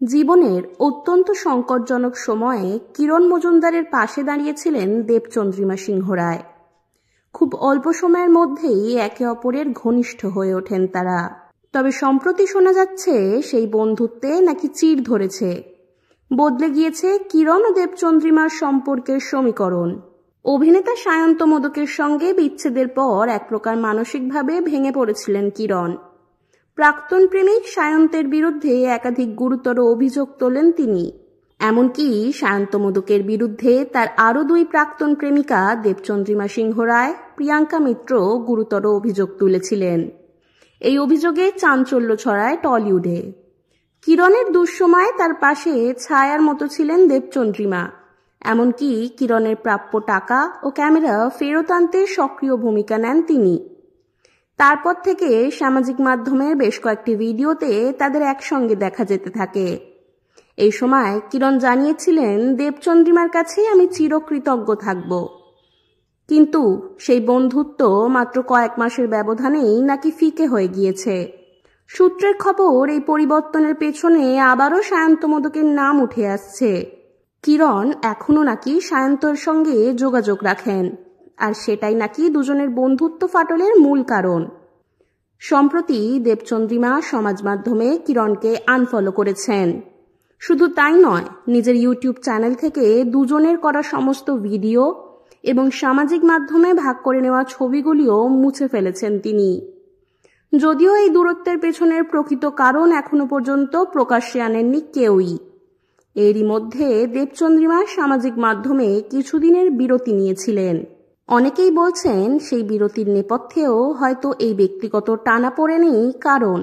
জীবনের অত্যন্ত সংকটজনক সময়ে কিরণ মজুমদারের পাশে দাঁড়িয়েছিলেন দেবচন্দ্রিমা সিংহ রায়। খুব অল্প সময়ের মধ্যেই একে অপরের ঘনিষ্ঠ হয়ে ওঠেন তারা। তবে সম্প্রতি শোনা যাচ্ছে সেই বন্ধুত্বে নাকি চির ধরেছে। বদলে গিয়েছে কিরণ ও দেবচন্দ্রিমার সম্পর্কের সমীকরণ। অভিনেতা সায়ন্ত মোদকের সঙ্গে বিচ্ছেদের পর এক প্রকার মানসিকভাবে ভেঙে পড়েছিলেন কিরণ। প্রাক্তন প্রেমিক সায়ন্তের বিরুদ্ধে একাধিক গুরুতর অভিযোগ তোলেন তিনি। এমনকি সায়ন্ত মোদকের বিরুদ্ধে তার আরও দুই প্রাক্তন প্রেমিকা দেবচন্দ্রিমা সিংহ রায়, প্রিয়াঙ্কা মিত্র গুরুতর অভিযোগ তুলেছিলেন। এই অভিযোগে চাঞ্চল্য ছড়ায় টলিউডে। কিরণের দুঃসময়ে তার পাশে ছায়ার মতো ছিলেন দেবচন্দ্রিমা। এমনকি কিরণের প্রাপ্য টাকা ও ক্যামেরা ফেরত আনতে সক্রিয় ভূমিকা নেন তিনি। তারপর থেকে সামাজিক মাধ্যমের বেশ কয়েকটি ভিডিওতে তাদের একসঙ্গে দেখা যেতে থাকে। এই সময় কিরণ জানিয়েছিলেন, দেবচন্দ্রিমার কাছে আমি চিরকৃতজ্ঞ থাকব। কিন্তু সেই বন্ধুত্ব মাত্র কয়েক মাসের ব্যবধানেই নাকি ফিকে হয়ে গিয়েছে। সূত্রের খবর, এই পরিবর্তনের পেছনে আবারও সায়ন্ত মোদকের নাম উঠে আসছে। কিরণ এখনও নাকি সায়ন্তর সঙ্গে যোগাযোগ রাখেন, আর সেটাই নাকি দুজনের বন্ধুত্ব ফাটলের মূল কারণ। সম্প্রতি দেবচন্দ্রিমা সমাজ মাধ্যমে কিরণকে আনফলো করেছেন। শুধু তাই নয়, নিজের ইউটিউব চ্যানেল থেকে দুজনের করা সমস্ত ভিডিও এবং সামাজিক মাধ্যমে ভাগ করে নেওয়া ছবিগুলিও মুছে ফেলেছেন তিনি। যদিও এই দূরত্বের পেছনের প্রকৃত কারণ এখনো পর্যন্ত প্রকাশ্যে আনেননি কেউই। এরই মধ্যে দেবচন্দ্রিমা সামাজিক মাধ্যমে কিছুদিনের বিরতি নিয়েছিলেন। অনেকেই বলছেন সেই বিরতির নেপথ্যেও হয়তো এই ব্যক্তিগত টানাপোড়েনই কারণ।